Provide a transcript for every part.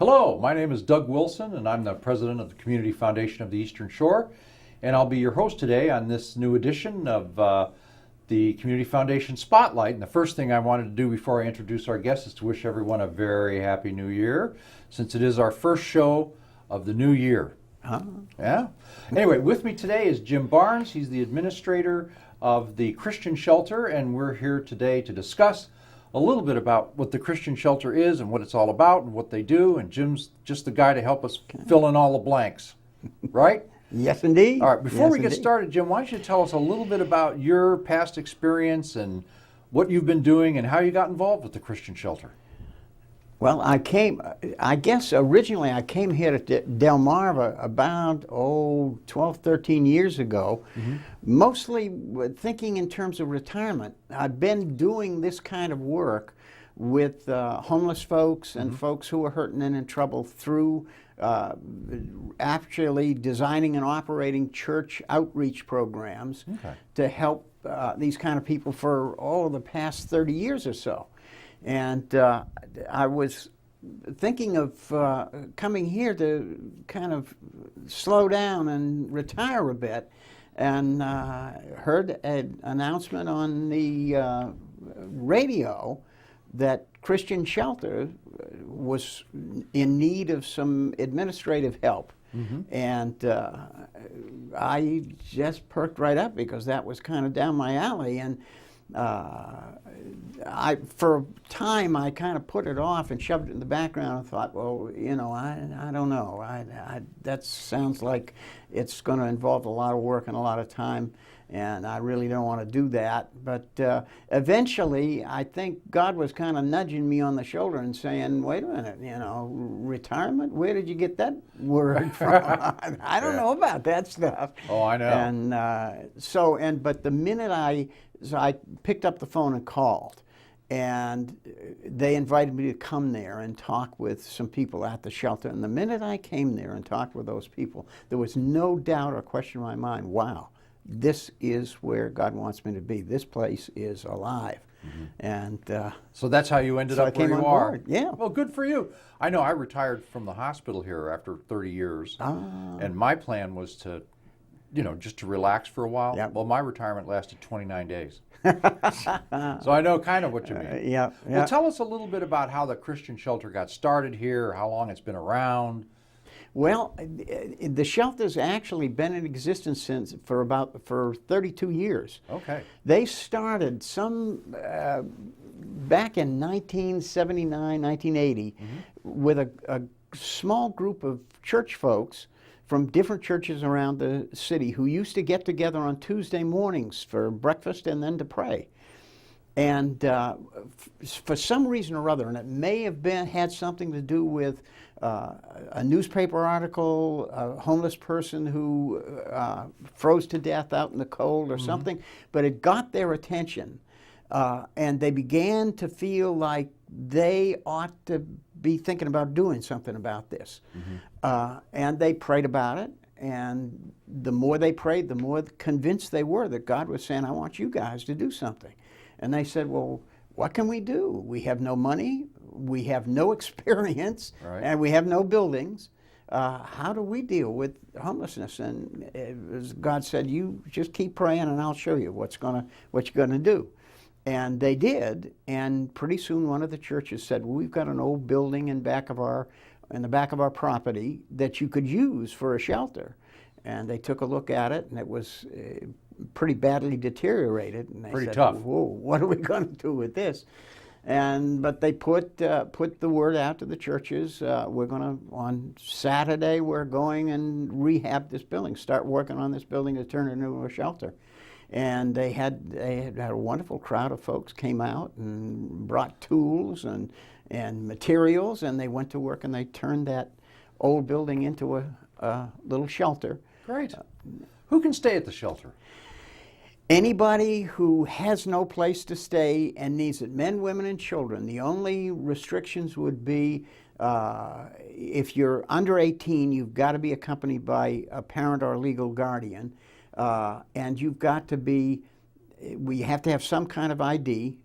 Hello, my name is Doug Wilson, and I'm the president of the Community Foundation of the Eastern Shore. And I'll be your host today on this new edition of the Community Foundation Spotlight. And the first thing I wanted to do before I introduce our guests is to wish everyone a very happy new year, since it is our first show of the new year. Huh? Yeah. Anyway, with me today is Jim Barnes. He's the administrator of the Christian Shelter, and we're here today to discuss a little bit about what the Christian Shelter is and what it's all about and what they do. And Jim's just the guy to help us fill in all the blanks, right? Yes, indeed. All right, before Yes, we get indeed. started, Jim, why don't you tell us a little bit about your past experience and what you've been doing and how you got involved with the Christian Shelter? Well, I guess originally I came here to Delmarva about, 12, 13 years ago, mostly thinking in terms of retirement. I've been doing this kind of work with homeless folks and folks who are hurting and in trouble through actually designing and operating church outreach programs to help these kind of people for all of the past 30 years or so. And I was thinking of coming here to kind of slow down and retire a bit, and heard an announcement on the radio that Christian Shelter was in need of some administrative help. And I just perked right up because that was kind of down my alley. And for a time, I kind of put it off and shoved it in the background and thought, well, I don't know. That sounds like it's going to involve a lot of work and a lot of time, and I really don't want to do that. But eventually, I think God was kind of nudging me on the shoulder and saying, wait a minute, retirement? Where did you get that word from? I don't know about that stuff. Oh, I know. And but the minute I picked up the phone and called, and they invited me to come there and talk with some people at the shelter. And the minute I came there and talked with those people, there was no doubt or question in my mind, wow, this is where God wants me to be. This place is alive. And so that's how you ended up where you are. Board. Yeah. Well, good for you. I know I retired from the hospital here after 30 years, and my plan was to, just to relax for a while. Yep. Well, my retirement lasted 29 days. So I know kind of what you mean. Yeah. Well, tell us a little bit about how the Christian Shelter got started here, how long it's been around. Well, the shelter's actually been in existence for 32 years. Okay. They started back in 1979, 1980, with a small group of church folks from different churches around the city who used to get together on Tuesday mornings for breakfast and then to pray. And for some reason or other, and it may have had something to do with a newspaper article, a homeless person who froze to death out in the cold or something, but it got their attention. And they began to feel like they ought to be thinking about doing something about this. And they prayed about it. And the more they prayed, the more convinced they were that God was saying, I want you guys to do something. And they said, well, what can we do? We have no money, we have no experience, and we have no buildings. How do we deal with homelessness? And as God said, you just keep praying and I'll show you what you're gonna do. And they did, and pretty soon one of the churches said, well, we've got an old building in the back of our property that you could use for a shelter. And they took a look at it, and it was pretty badly deteriorated. And they said, tough. whoa, what are we going to do with this? But they put the word out to the churches. On Saturday, we're going and rehab this building, start working on this building to turn it into a shelter. And they had a wonderful crowd of folks came out and brought tools and materials, and they went to work and they turned that old building into a little shelter. Great. Who can stay at the shelter? Anybody who has no place to stay and needs it, men, women, and children. The only restrictions would be if you're under 18, you've got to be accompanied by a parent or a legal guardian. And you've got to be, we have to have some kind of ID,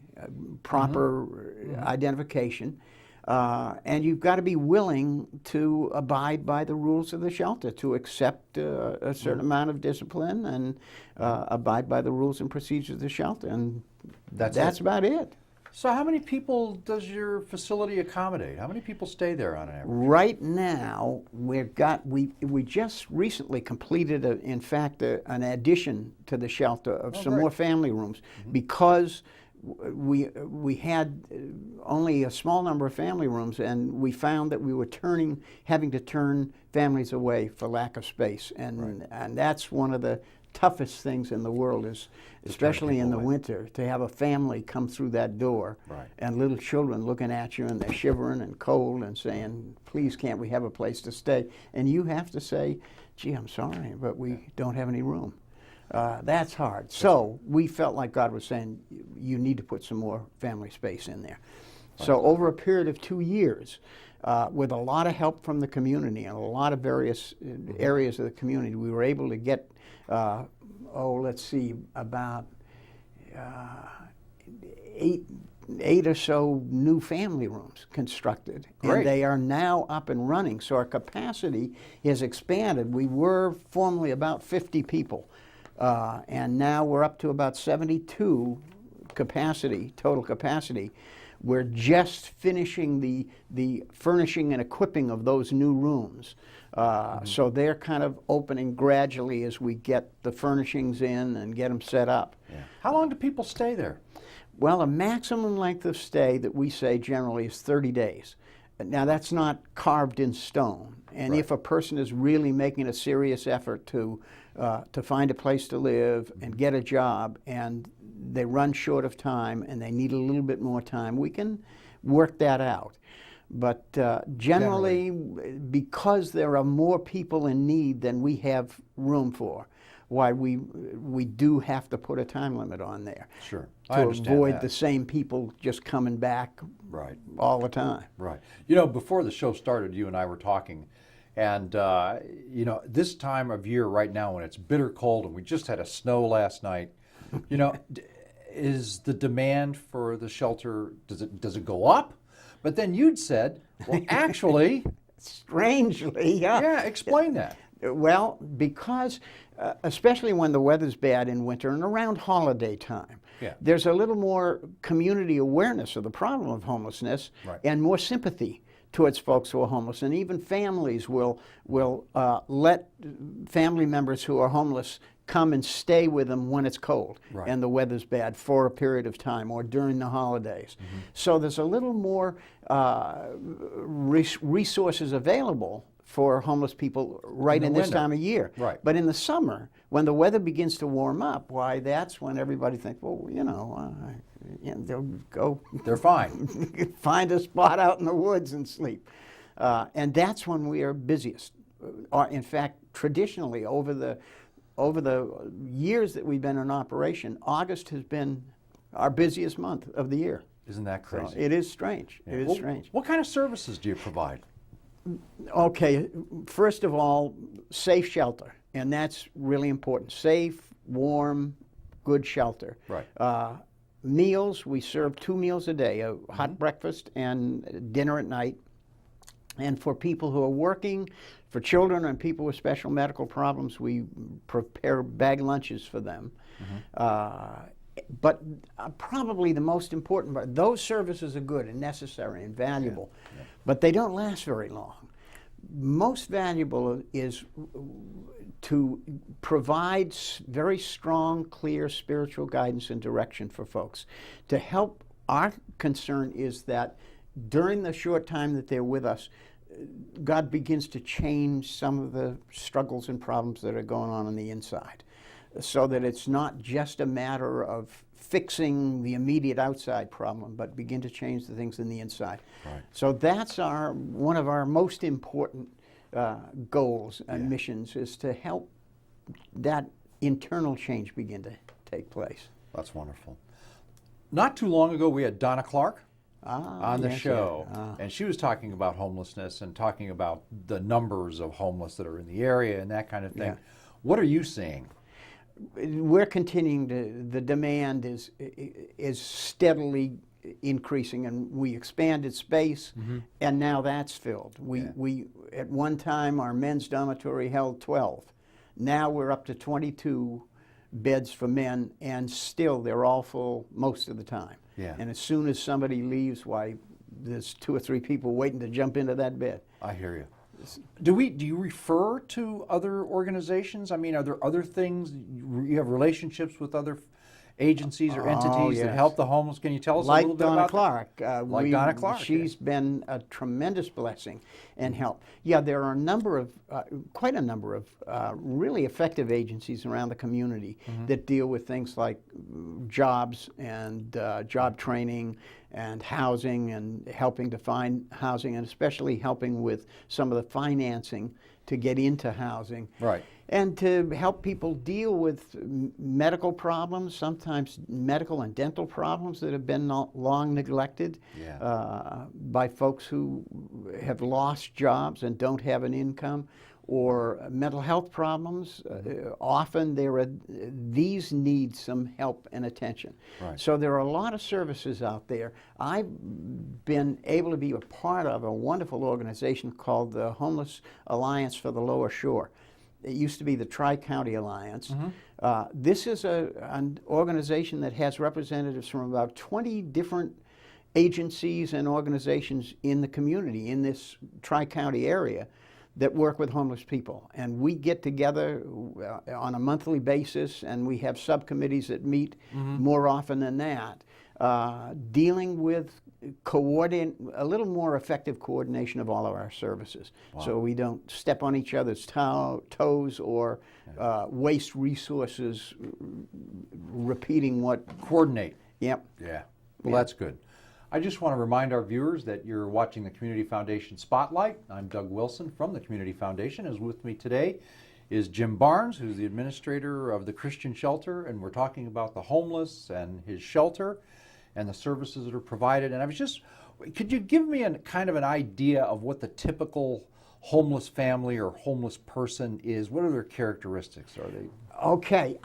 proper identification. And you've got to be willing to abide by the rules of the shelter, to accept a certain amount of discipline and abide by the rules and procedures of the shelter. And that's about it. So how many people does your facility accommodate? How many people stay there on average? Right now, we just recently completed, in fact, an addition to the shelter of some great. more family rooms because we had only a small number of family rooms, and we found that we were having to turn families away for lack of space, and that's one of the toughest things in the world, is especially in the winter, to have a family come through that door and little children looking at you and they're shivering and cold and saying, please, can't we have a place to stay? And you have to say, gee, I'm sorry, but we don't have any room. That's hard. So we felt like God was saying, you need to put some more family space in there. So over a period of 2 years, with a lot of help from the community and a lot of various areas of the community, we were able to get, let's see, about eight or so new family rooms constructed. Great. And they are now up and running. So our capacity has expanded. We were formerly about 50 people. And now we're up to about 72 total capacity. We're just finishing the furnishing and equipping of those new rooms. So they're kind of opening gradually as we get the furnishings in and get them set up. Yeah. How long do people stay there? Well, a maximum length of stay that we say generally is 30 days. Now, that's not carved in stone. And if a person is really making a serious effort to find a place to live and get a job, and they run short of time and they need a little bit more time, we can work that out. But generally, because there are more people in need than we have room for, why we do have to put a time limit on there. Sure. To avoid the same people just coming back all the time. Right. You know, before the show started, you and I were talking, and you know, this time of year right now when it's bitter cold and we just had a snow last night, you know, is the demand for the shelter, does it go up? But then you'd said, well, actually, strangely, yeah, explain that. Well, because especially when the weather's bad in winter and around holiday time, there's a little more community awareness of the problem of homelessness and more sympathy towards folks who are homeless. And even families will let family members who are homeless come and stay with them when it's cold and the weather's bad for a period of time or during the holidays. So there's a little more resources available for homeless people in this time of year. But in the summer, when the weather begins to warm up, why, that's when everybody thinks, well, you know, they'll go. They're fine. Find a spot out in the woods and sleep. And that's when we are busiest. In fact, traditionally, over the years that we've been in operation, August has been our busiest month of the year. Isn't that crazy? So it is strange. Yeah. It is strange. What kind of services do you provide? Okay, first of all, safe shelter, and that's really important. Safe, warm, good shelter. Meals, we serve 2 meals a day, a hot breakfast and dinner at night. And for people who are working, for children and people with special medical problems, we prepare bag lunches for them. But probably the most important part, those services are good and necessary and valuable, but they don't last very long. Most valuable is to provide very strong, clear spiritual guidance and direction for folks. To help, our concern is that during the short time that they're with us, God begins to change some of the struggles and problems that are going on the inside, so that it's not just a matter of fixing the immediate outside problem, but begin to change the things in the inside. So that's one of our most important goals and missions, is to help that internal change begin to take place. That's wonderful. Not too long ago, we had Donna Clark on the show, and she was talking about homelessness and talking about the numbers of homeless that are in the area and that kind of thing. What are you seeing? We're continuing the demand is steadily increasing, and we expanded space, and now that's filled. We at one time our men's dormitory held 12. Now we're up to 22 beds for men, and still they're all full most of the time. Yeah. And as soon as somebody leaves, why, there's 2 or 3 people waiting to jump into that bed. I hear you. Do you refer to other organizations? I mean, are there other things, you have relationships with other agencies or entities that yes. help the homeless? Can you tell us a Like little bit Donna about Clark. Like Donna Clark, She's been a tremendous blessing and help. Yeah, there are a number of, quite a number of really effective agencies around the community that deal with things like jobs and job training and housing and helping to find housing, and especially helping with some of the financing to get into housing. Right. And to help people deal with medical problems, sometimes medical and dental problems that have been long neglected by folks who have lost jobs and don't have an income, or mental health problems. Often these need some help and attention. Right. So there are a lot of services out there. I've been able to be a part of a wonderful organization called the Homeless Alliance for the Lower Shore. It used to be the Tri-County Alliance. This is an organization that has representatives from about 20 different agencies and organizations in the community, in this Tri-County area, that work with homeless people. And we get together on a monthly basis, and we have subcommittees that meet more often than that, dealing with a little more effective coordination of all of our services. Wow. So we don't step on each other's toes or waste resources repeating what... Coordinate. Yep. Yeah. Well, that's good. I just want to remind our viewers that you're watching the Community Foundation Spotlight. I'm Doug Wilson from the Community Foundation. As with me today is Jim Barnes, who's the administrator of the Christian Shelter, and we're talking about the homeless and his shelter and the services that are provided. And I was just, could you give me kind of an idea of what the typical homeless family or homeless person is? What are their characteristics? Are they? Okay,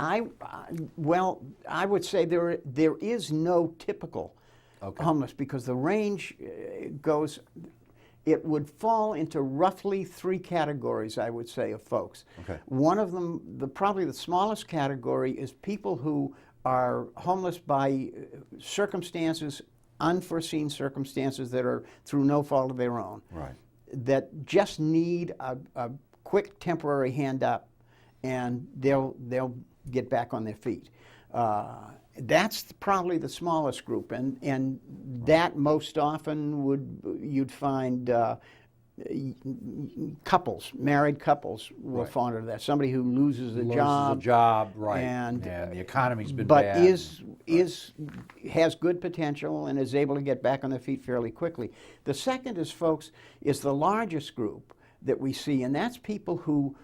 well, I would say there is no typical homeless, because the range goes, it would fall into roughly 3 categories, I would say, of folks. Okay. One of them, probably the smallest category, is people who are homeless by circumstances, unforeseen circumstances that are through no fault of their own. Right. That just need a quick temporary hand up, and they'll get back on their feet. That's probably the smallest group, and that most often you'd find couples, married couples will fall under that. Somebody who loses a job, right? And the economy's been but bad. has good potential and is able to get back on their feet fairly quickly. The second is the largest group that we see, and that's people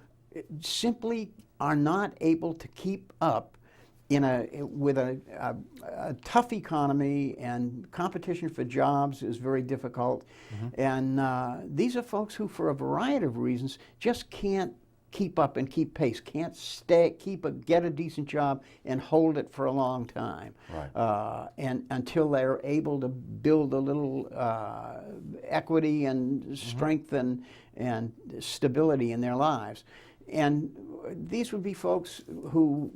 simply are not able to keep up with a tough economy, and competition for jobs is very difficult. And these are folks who, for a variety of reasons, just can't keep up and keep pace, can't get a decent job and hold it for a long time. Right. And until they're able to build a little equity and strength and stability in their lives. And these would be folks who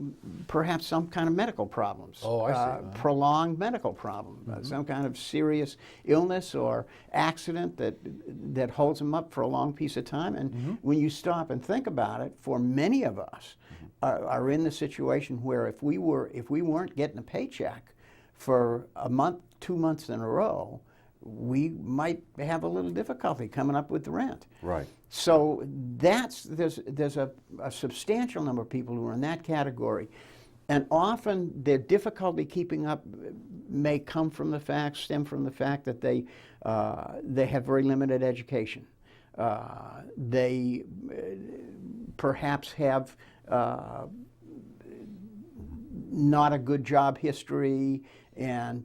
perhaps some kind of medical problems. Oh, I see. Prolonged medical problem, some kind of serious illness or accident that holds them up for a long piece of time. And when you stop and think about it, for many of us are in the situation where if we weren't getting a paycheck for a month, 2 months in a row, we might have a little difficulty coming up with the rent. Right. So there's a substantial number of people who are in that category, and often their difficulty keeping up may stem from the fact that they have very limited education. They perhaps have not a good job history, and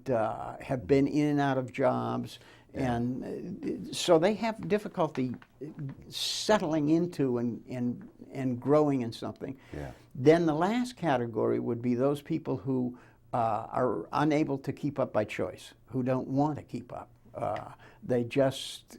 have been in and out of jobs, and so they have difficulty settling into and growing in something. Yeah. Then the last category would be those people who are unable to keep up by choice, who don't want to keep up. They just,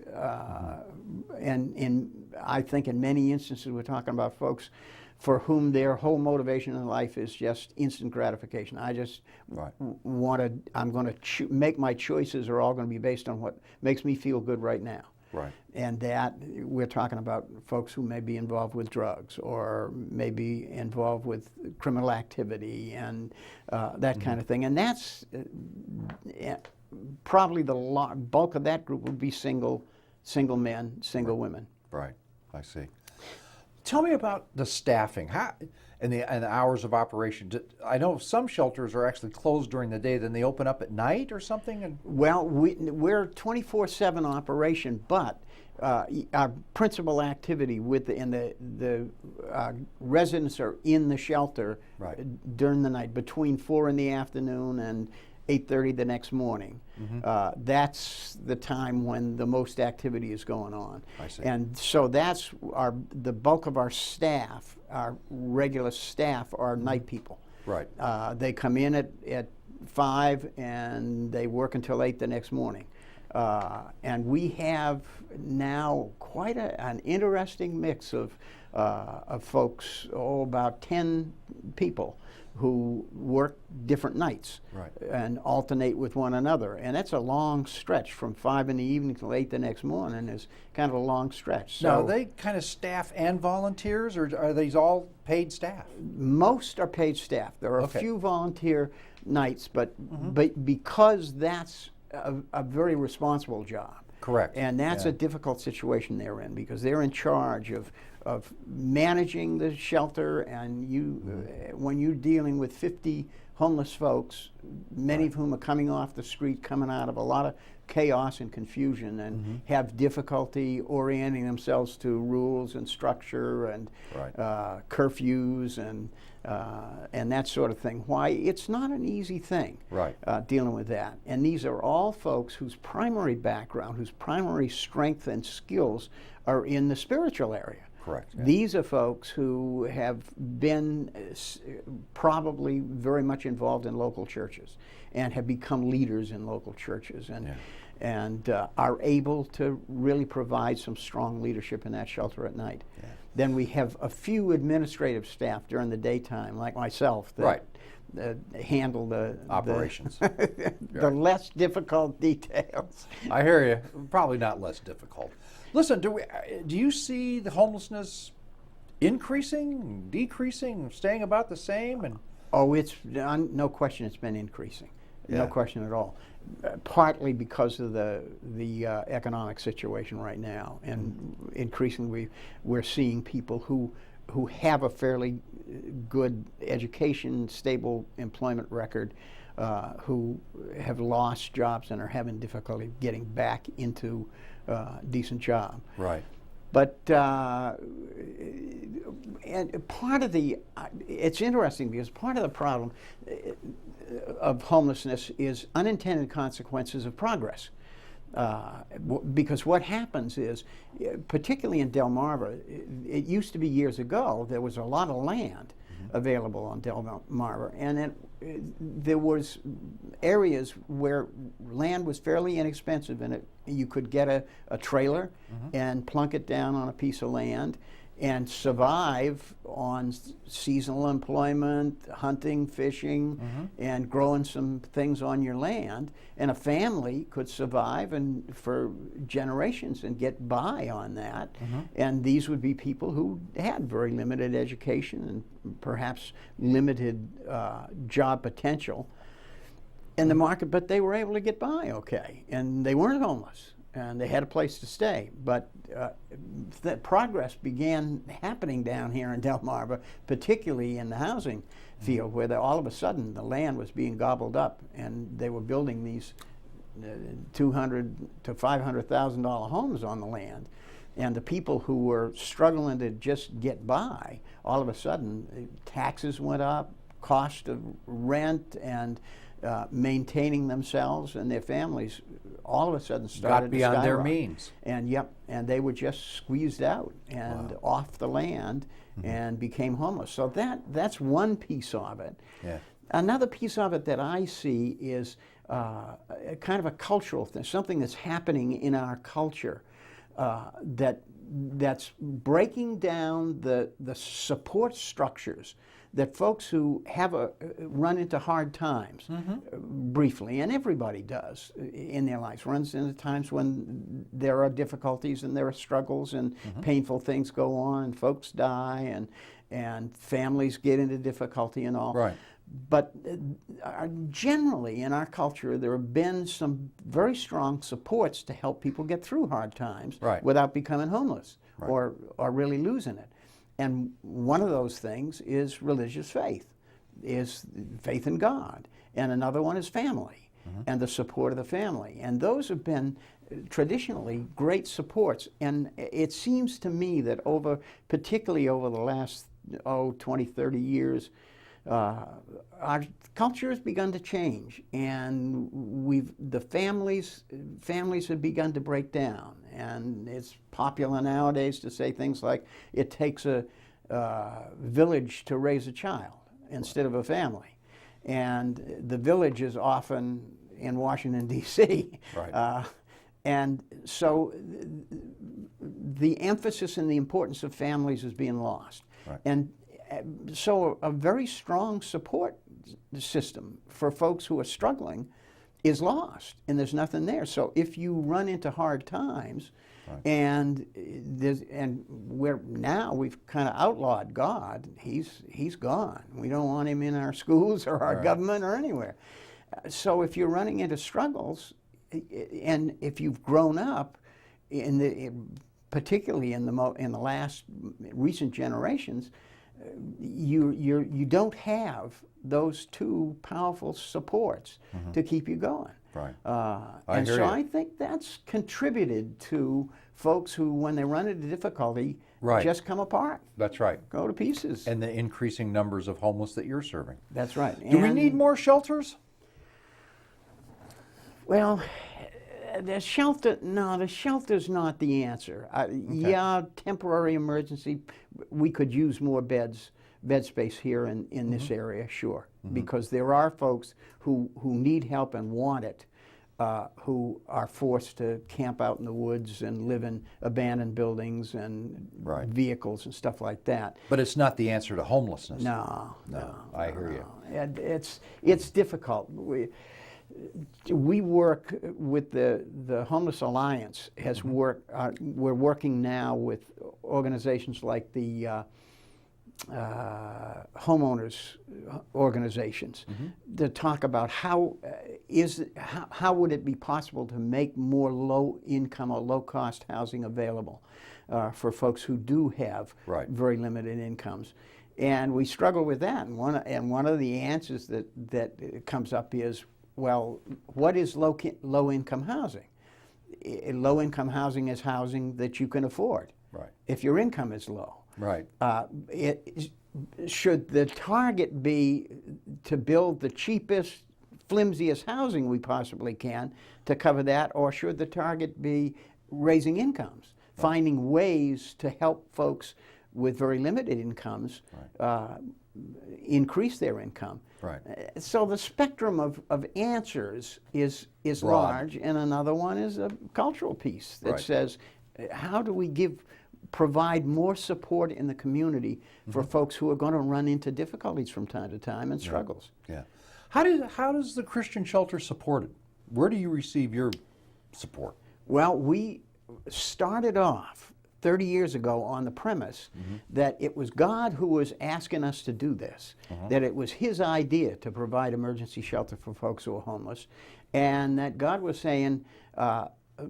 and I think in many instances we're talking about folks for whom their whole motivation in life is just instant gratification. I just want to, I'm going to make my choices are all going to be based on what makes me feel good right now. Right. And that, we're talking about folks who may be involved with drugs or may be involved with criminal activity and that kind of thing. And that's probably the bulk of that group would be single men, single women. Right. I see. Tell me about the staffing and the hours of operation. I know some shelters are actually closed during the day, then they open up at night or something? Well, we're 24/7 operation, but our principal activity the residents are in the shelter during the night, between 4 in the afternoon and 8:30 the next morning. That's the time when the most activity is going on. I see. And so that's the bulk of our staff, our regular staff, are night people. Right. They come in at 5 and they work until 8 the next morning. And we have now quite an interesting mix of folks, about 10 people who work different nights and alternate with one another. And that's a long stretch from 5 in the evening till 8 the next morning is kind of a long stretch. So now, are they kind of staff and volunteers, or are these all paid staff? Most are paid staff. There are a few volunteer nights, but because that's a very responsible job. Correct. And that's a difficult situation they're in because they're in charge of managing the shelter, and when you're dealing with 50 homeless folks, many of whom are coming off the street, coming out of a lot of chaos and confusion, and have difficulty orienting themselves to rules and structure and curfews and that sort of thing. Why, it's not an easy thing dealing with that. And these are all folks whose primary background, whose primary strength and skills are in the spiritual area. Correct. Yeah. These are folks who have been probably very much involved in local churches and have become leaders in local churches and are able to really provide some strong leadership in that shelter at night. Yeah. Then we have a few administrative staff during the daytime, like myself, that handle the operations, the less difficult details. I hear you. Probably not less difficult. Listen, do you see the homelessness increasing, decreasing, staying about the same? And it's no question it's been increasing. No question at all. Partly because of the economic situation right now, and increasingly we're seeing people who have a fairly good education, stable employment record, who have lost jobs and are having difficulty getting back into a decent job. Right. But and part of it's interesting because part of the problem of homelessness is unintended consequences of progress. Because what happens is, particularly in Delmarva, it used to be years ago, there was a lot of land available on Delmarva, and there was areas where land was fairly inexpensive, and you could get a trailer and plunk it down on a piece of land and survive on seasonal employment, hunting, fishing, and growing some things on your land. And a family could survive and for generations and get by on that. And these would be people who had very limited education and perhaps limited job potential in the market, but they were able to get by okay, and they weren't homeless. And they had a place to stay. But that progress began happening down here in Delmarva, particularly in the housing field, where all of a sudden the land was being gobbled up, and they were building these $200,000 to $500,000 homes on the land. And the people who were struggling to just get by, all of a sudden taxes went up, cost of rent and maintaining themselves and their families all of a sudden started got beyond to their means. And and they were just squeezed out and off the land and became homeless. So that's one piece of it. Yeah. Another piece of it that I see is a kind of a cultural thing, something that's happening in our culture that's breaking down the support structures that folks who have run into hard times briefly, and everybody does in their lives, runs into times when there are difficulties and there are struggles and painful things go on and folks die and families get into difficulty and all. Right. But generally in our culture, there have been some very strong supports to help people get through hard times without becoming homeless or really losing it. And one of those things is religious faith, is faith in God. And another one is family and the support of the family. And those have been traditionally great supports. And it seems to me that particularly over the last 20, 30 years, our culture has begun to change, and the families have begun to break down, and it's popular nowadays to say things like it takes a village to raise a child instead of a family, and the village is often in Washington, D.C. Right. And so the emphasis and the importance of families is being lost. Right. And so a very strong support system for folks who are struggling is lost, and there's nothing there. So if you run into hard times, and we've kind of outlawed God, he's gone. We don't want him in our schools or our government or anywhere. So if you're running into struggles, and if you've grown up particularly in the last recent generations, you don't have those two powerful supports to keep you going. Right. And so I think that's contributed to folks who, when they run into difficulty, just come apart. That's right. Go to pieces. And the increasing numbers of homeless that you're serving. That's right. Do we need more shelters? Well, the shelter's not the answer. Yeah, temporary emergency, we could use more bed space here in this area, sure, because there are folks who need help and want it, who are forced to camp out in the woods and live in abandoned buildings and vehicles and stuff like that. But it's not the answer to homelessness. No. I hear you. And it's difficult. We work with the Homeless Alliance. We're working now with organizations like the homeowners organizations to talk about how would it be possible to make more low income or low cost housing available for folks who do have very limited incomes. And we struggle with that. And one of the answers that comes up is, well, what is low-income housing? Low-income housing is housing that you can afford if your income is low. Right. Should the target be to build the cheapest, flimsiest housing we possibly can to cover that, or should the target be raising incomes, finding ways to help folks with very limited incomes increase their income? Right. So the spectrum of answers is large, and another one is a cultural piece that says, how do we provide more support in the community for folks who are going to run into difficulties from time to time and struggles? Yeah. How does the Christian shelter support it? Where do you receive your support? Well, we started off 30 years ago on the premise that it was God who was asking us to do this, that it was his idea to provide emergency shelter for folks who are homeless, and that God was saying,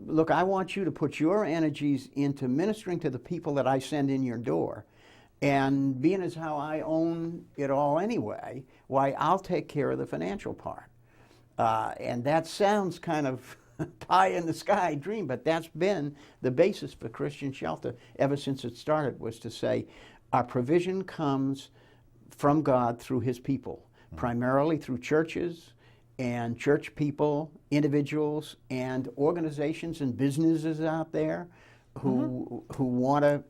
look, I want you to put your energies into ministering to the people that I send in your door, and being as how I own it all anyway, why, I'll take care of the financial part. And that sounds kind of pie in the sky dream, but that's been the basis for Christian shelter ever since it started, was to say our provision comes from God through his people, primarily through churches and church people, individuals and organizations and businesses out there who want to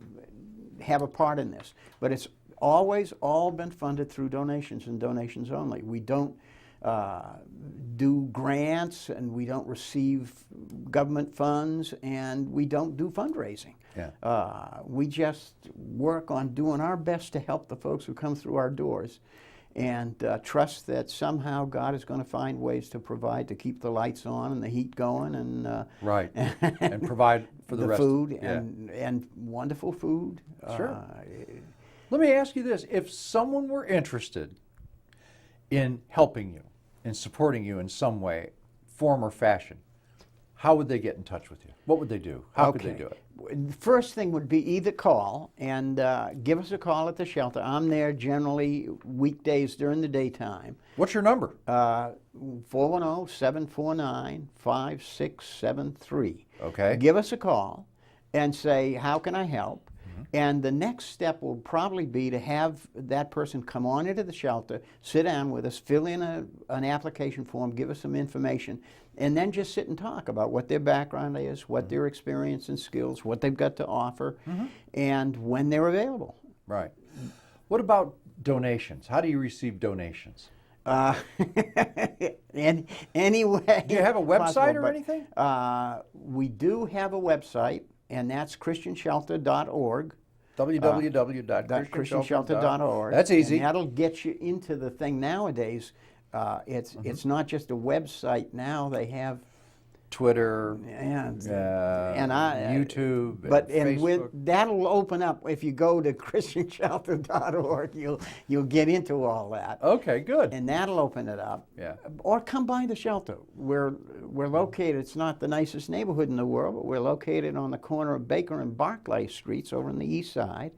have a part in this. But it's always all been funded through donations and donations only. We don't do grants, and we don't receive government funds, and we don't do fundraising. Yeah. We just work on doing our best to help the folks who come through our doors, and trust that somehow God is going to find ways to provide, to keep the lights on and the heat going, and Right. And provide for the rest food of, yeah. and wonderful food. Sure. Let me ask you this. If someone were interested in helping you, in supporting you in some way, form or fashion, how would they get in touch with you? What would they do? How could they do it? First thing would be either call and give us a call at the shelter. I'm there generally weekdays during the daytime. What's your number? 410-749-5673. Okay. Give us a call and say, how can I help? And the next step will probably be to have that person come on into the shelter, sit down with us, fill in an application form, give us some information, and then just sit and talk about what their background is, what their experience and skills, what they've got to offer, and when they're available. Right. What about donations? How do you receive donations? And anyway. Do you have a website or but, anything? We do have a website, and that's christianshelter.org. www.christianshelter.org. That's easy. And that'll get you into the thing nowadays. It's not just a website now. They have Twitter, and YouTube, but and Facebook. That'll open up if you go to christianshelter.org. You'll get into all that. Okay, good. And that'll open it up. Yeah. Or come by the shelter. We're located. It's not the nicest neighborhood in the world, but we're located on the corner of Baker and Barclay Streets over on the east side.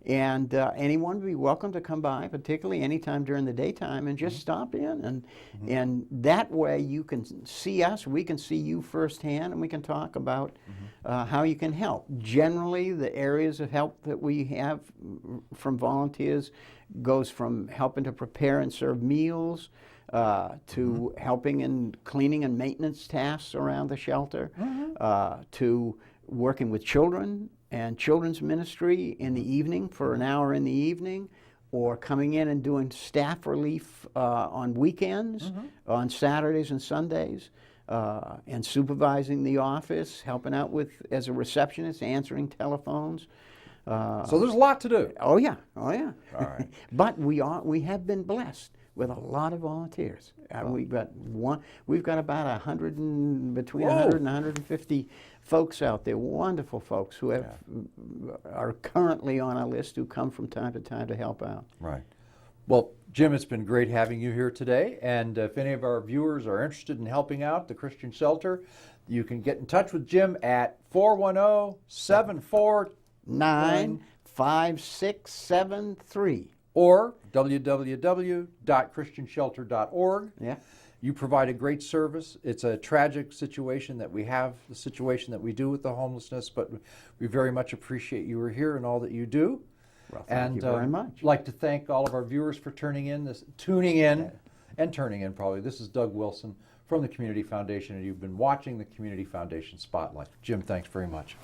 And anyone would be welcome to come by, particularly anytime during the daytime, and just stop in. And that way you can see us, we can see you firsthand, and we can talk about how you can help. Generally, the areas of help that we have from volunteers goes from helping to prepare and serve meals, to helping in cleaning and maintenance tasks around the shelter, to working with children and children's ministry in the evening for an hour in the evening, or coming in and doing staff relief on weekends, on Saturdays and Sundays, and supervising the office, helping out with as a receptionist, answering telephones. So there's a lot to do. Oh yeah, oh yeah. All right. But we have been blessed with a lot of volunteers. We've got about 100 and between 100 and 150 folks out there, wonderful folks who are currently on our list, who come from time to time to help out. Right. Well, Jim, it's been great having you here today. And if any of our viewers are interested in helping out the Christian Shelter, you can get in touch with Jim at 410-749-5673 or www.christianshelter.org. Yeah. You provide a great service. It's a tragic situation that we have, the situation that we do with the homelessness, but we very much appreciate you are here and all that you do. Well, thank you very much. I'd like to thank all of our viewers for tuning in. This is Doug Wilson from the Community Foundation, and you've been watching the Community Foundation Spotlight. Jim, thanks very much.